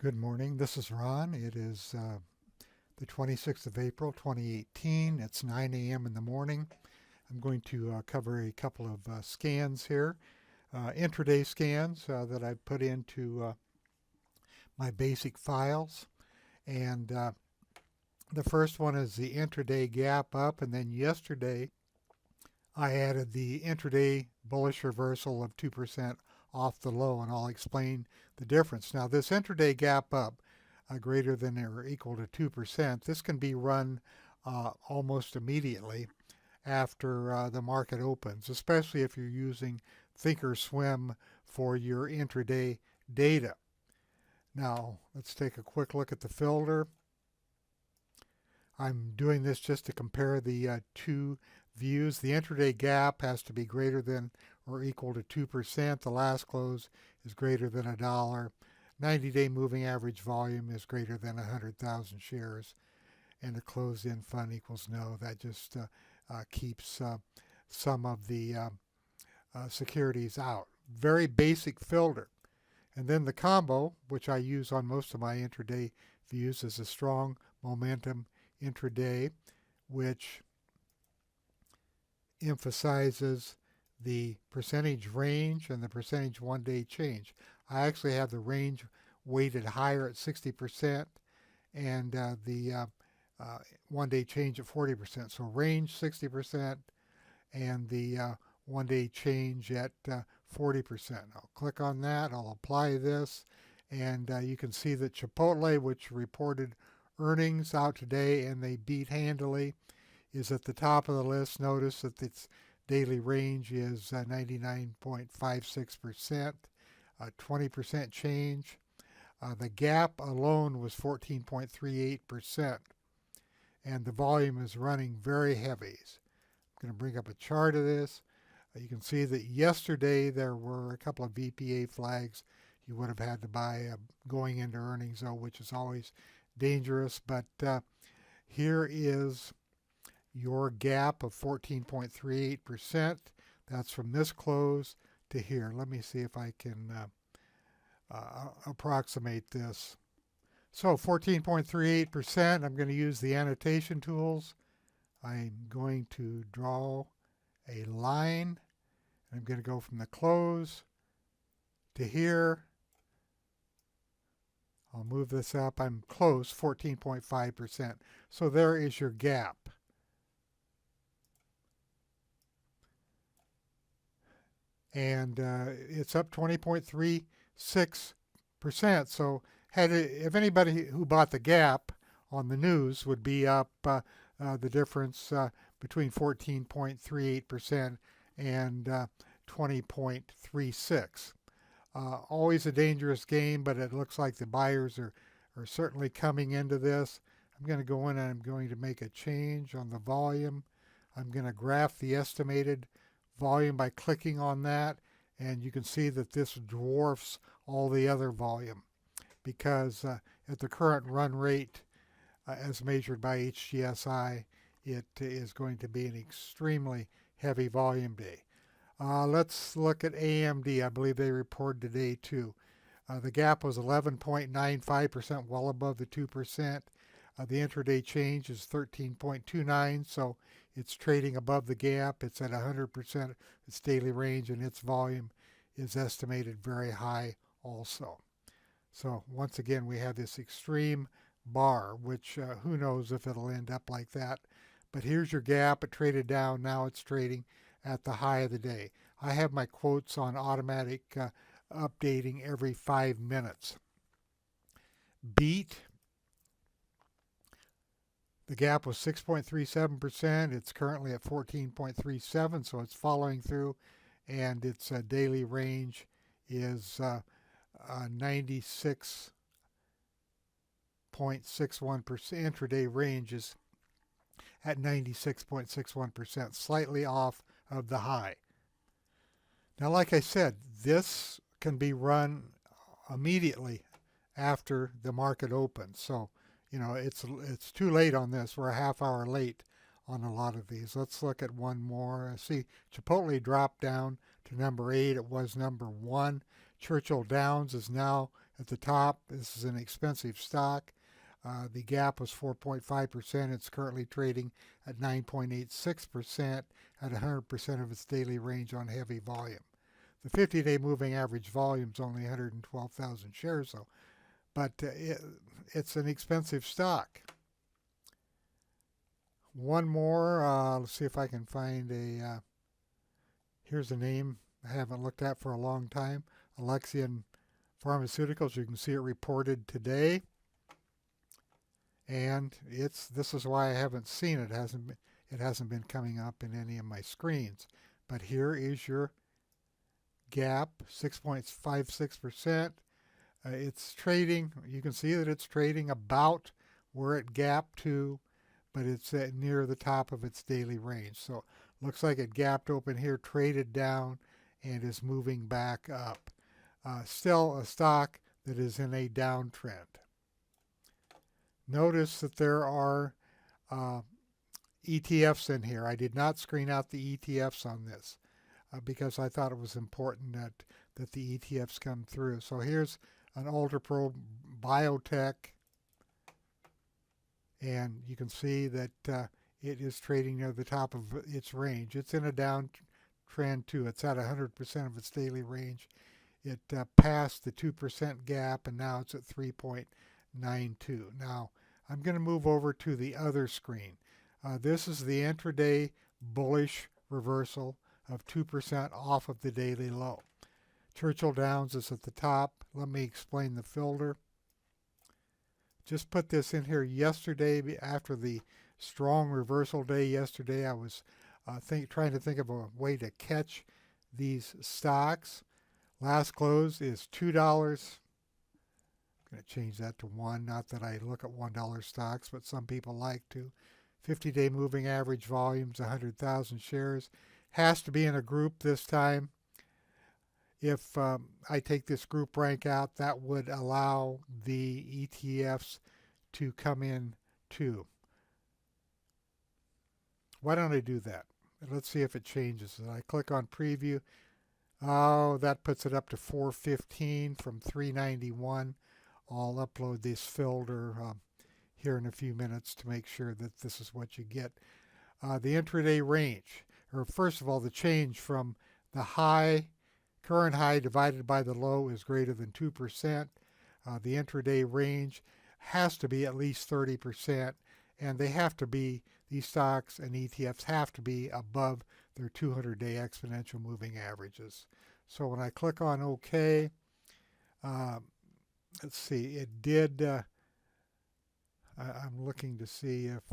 Good morning. This is Ron. It is the 26th of April, 2018. It's 9 a.m. in the morning. I'm going to cover a couple of scans here, intraday scans that I've put into my basic files. And the first one is the intraday gap up, and then yesterday I added the intraday bullish reversal of 2% off the low, and I'll explain the difference. Now, this intraday gap up greater than or equal to 2%, this can be run almost immediately after the market opens, especially if you're using Thinkorswim for your intraday data. Now, let's take a quick look at the filter. I'm doing this just to compare the two views. The intraday gap has to be greater than or equal to 2%. The last close is greater than $1. 90-day moving average volume is greater than 100,000 shares. And the closed-in fund equals no. That just keeps some of the securities out. Very basic filter. And then the combo, which I use on most of my intraday views, is a strong momentum intraday, which emphasizes the percentage range and the percentage one-day change. I actually have the range weighted higher at 60% and the one-day change at 40%. So range 60% and the one-day change at 40%. I'll click on that. I'll apply this, and you can see that Chipotle, which reported earnings out today and they beat handily, is at the top of the list. Notice that its daily range is 99.56%, 20% change. The gap alone was 14.38%, and the volume is running very heavy. I'm going to bring up a chart of this. You can see that yesterday there were a couple of VPA flags you would have had to buy going into earnings, though, which is always dangerous. But here is your gap of 14.38%. That's from this close to here. Let me see if I can approximate this. So 14.38%, I'm going to use the annotation tools. I'm going to draw a line. I'm going to go from the close to here. I'll move this up. I'm close, 14.5%. So there is your gap. And it's up 20.36%. So if anybody who bought the gap on the news would be up the difference between 14.38% and 20.36. Always a dangerous game, but it looks like the buyers are certainly coming into this. I'm going to go in and I'm going to make a change on the volume. I'm going to graph the estimated volume by clicking on that, and you can see that this dwarfs all the other volume because at the current run rate as measured by HGSI, it is going to be an extremely heavy volume day. Let's look at AMD. I believe they reported today too. The gap was 11.95%, well above the 2%. The intraday change is 13.29, so it's trading above the gap. It's at 100% its daily range, and its volume is estimated very high also. So once again, we have this extreme bar, which who knows if it'll end up like that. But here's your gap. It traded down. Now it's trading at the high of the day. I have my quotes on automatic updating every 5 minutes. Beat. The gap was 6.37%. It's currently at 14.37, so it's following through, and its daily range is 96.61%. Intraday range is at 96.61%, slightly off of the high. Now, like I said, this can be run immediately after the market opens. So, you know, it's too late on this. We're a half hour late on a lot of these. Let's look at one more. See, Chipotle dropped down to number 8. It was number 1. Churchill Downs is now at the top. This is an expensive stock. The gap was 4.5%. It's currently trading at 9.86% at 100% of its daily range on heavy volume. The 50-day moving average volume is only 112,000 shares, though, but it's an expensive stock. One more. Let's see if I can find a. Here's a name I haven't looked at for a long time. Alexion Pharmaceuticals. You can see it reported today, and this is why I haven't seen it. It hasn't been coming up in any of my screens. But here is your gap, 6.56%. It's trading. You can see that it's trading about where it gapped to, but it's near the top of its daily range. So looks like it gapped open here, traded down, and is moving back up. Still a stock that is in a downtrend. Notice that there are ETFs in here. I did not screen out the ETFs on this because I thought it was important that the ETFs come through. So here's an UltraPro Biotech, and you can see that it is trading near the top of its range. It's in a downtrend too. It's at 100% of its daily range. It passed the 2% gap, and now it's at 3.92. Now I'm going to move over to the other screen. This is the intraday bullish reversal of 2% off of the daily low. Churchill Downs is at the top. Let me explain the filter. Just put this in here yesterday after the strong reversal day yesterday. I was trying to think of a way to catch these stocks. Last close is $2. I'm going to change that to 1. Not that I look at $1 stocks, but some people like to. 50-day moving average volumes, 100,000 shares. Has to be in a group this time. If I take this group rank out, that would allow the ETFs to come in too. Why don't I do that? Let's see if it changes. I click on preview. Oh, that puts it up to 415 from 391. I'll upload this filter here in a few minutes to make sure that this is what you get. The intraday range, or first of all, the change from the current high divided by the low is greater than 2%. The intraday range has to be at least 30%, and these stocks and ETFs have to be above their 200-day exponential moving averages. So when I click on OK, let's see, it did, I'm looking to see if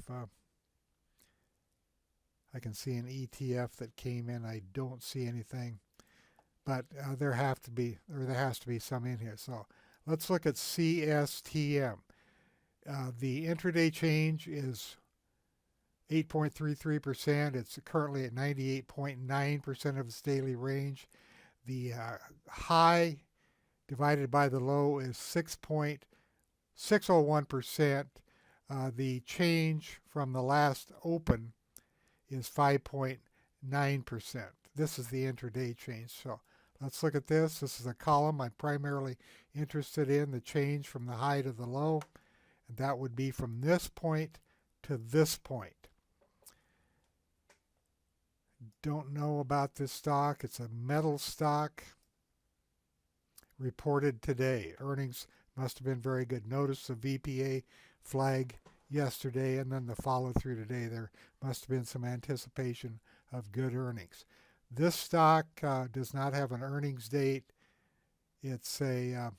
I can see an ETF that came in. I don't see anything, but there has to be some in here. So let's look at CSTM. The intraday change is 8.33%. It's currently at 98.9% of its daily range. The high divided by the low is 6.601%. The change from the last open is 5.9%. This is the intraday change. So let's look at this. This is a column I'm primarily interested in, the change from the high to the low. And that would be from this point to this point. Don't know about this stock. It's a metal stock. Reported today. Earnings must have been very good. Notice the VPA flag yesterday, and then the follow through today. There must have been some anticipation of good earnings. This stock does not have an earnings date. It's a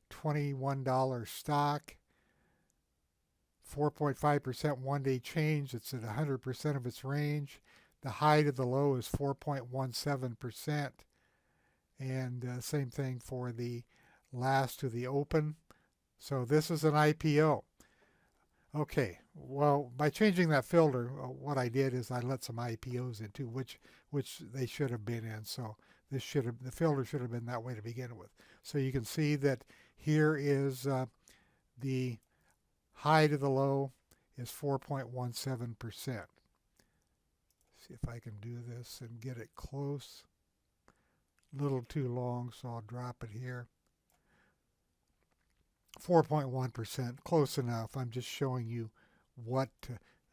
$21 stock. 4.5% one-day change. It's at 100% of its range. The high to the low is 4.17%. And same thing for the last to the open. So this is an IPO. Okay, well, by changing that filter, what I did is I let some IPOs in too, which they should have been in. So the filter should have been that way to begin with. So you can see that here is the high to the low is 4.17%. See if I can do this and get it close. A little too long, so I'll drop it here. 4.1%, close enough. I'm just showing you what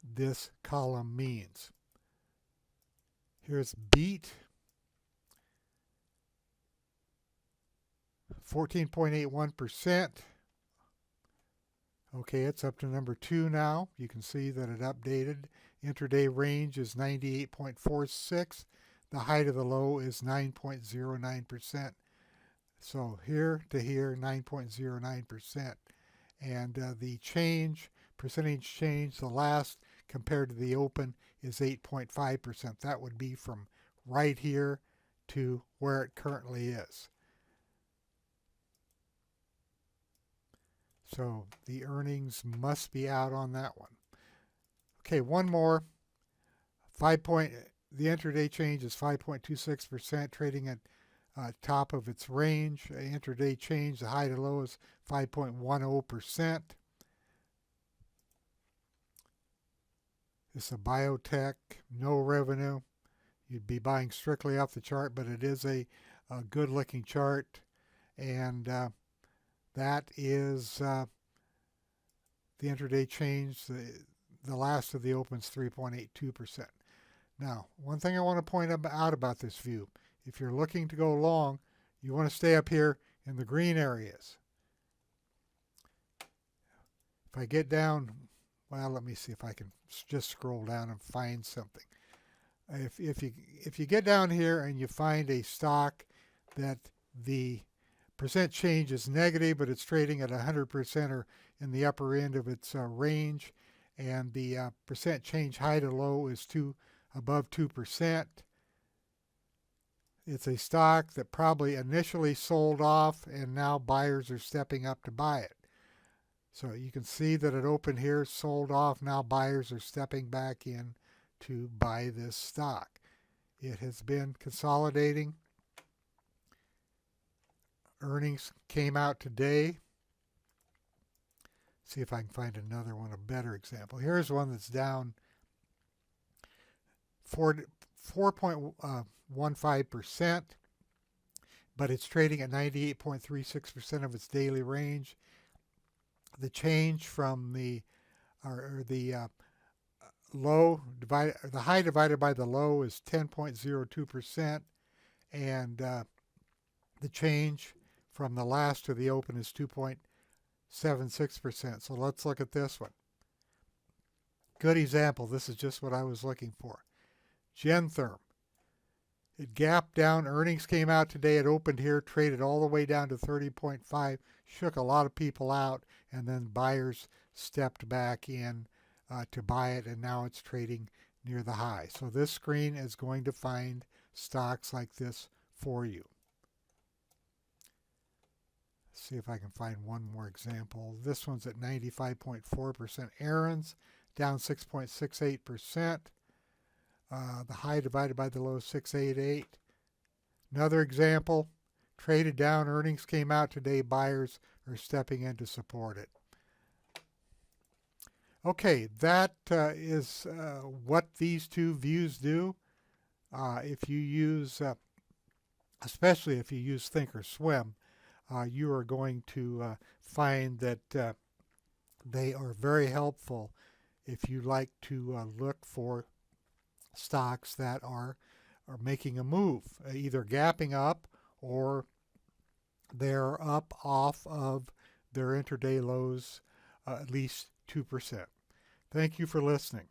this column means. Here's beat, 14.81%. Okay, it's up to number 2 now. You can see that it updated. Intraday range is 98.46. The height of the low is 9.09%. So here to here, 9.09%. And the change, percentage change, the last compared to the open is 8.5%. That would be from right here to where it currently is. So the earnings must be out on that one. Okay, one more. The intraday change is 5.26%, trading at top of its range. Intraday change, the high to low is 5.10%. It's a biotech, no revenue. You'd be buying strictly off the chart, but it is a good looking chart. And that is the intraday change. The last of the opens 3.82%. Now, one thing I want to point out about this view, if you're looking to go long, you want to stay up here in the green areas. If I get down, well, let me see if I can just scroll down and find something. If you get down here and you find a stock that the percent change is negative, but it's trading at 100% or in the upper end of its range, and the percent change high to low is above 2%. It's a stock that probably initially sold off and now buyers are stepping up to buy it. So you can see that it opened here, sold off, now buyers are stepping back in to buy this stock. It has been consolidating. Earnings came out today. See if I can find another one, a better example. Here's one that's down 4.15%, but it's trading at 98.36% of its daily range. The change from the low divided, the high divided by the low is 10.02%, and the change from the last to the open is 2.76%. So let's look at this one. Good example. This is just what I was looking for. Gentherm. It gapped down. Earnings came out today. It opened here, traded all the way down to 30.5, shook a lot of people out, and then buyers stepped back in to buy it, and now it's trading near the high. So this screen is going to find stocks like this for you. See if I can find one more example. This one's at 95.4%. Aaron's down 6.68%. The high divided by the low is 688. Another example, traded down. Earnings came out today. Buyers are stepping in to support it. Okay, that is what these two views do. If you use, especially if you use Thinkorswim, you are going to find that they are very helpful if you like to look for stocks that are making a move, either gapping up or they're up off of their intraday lows at least 2%. Thank you for listening.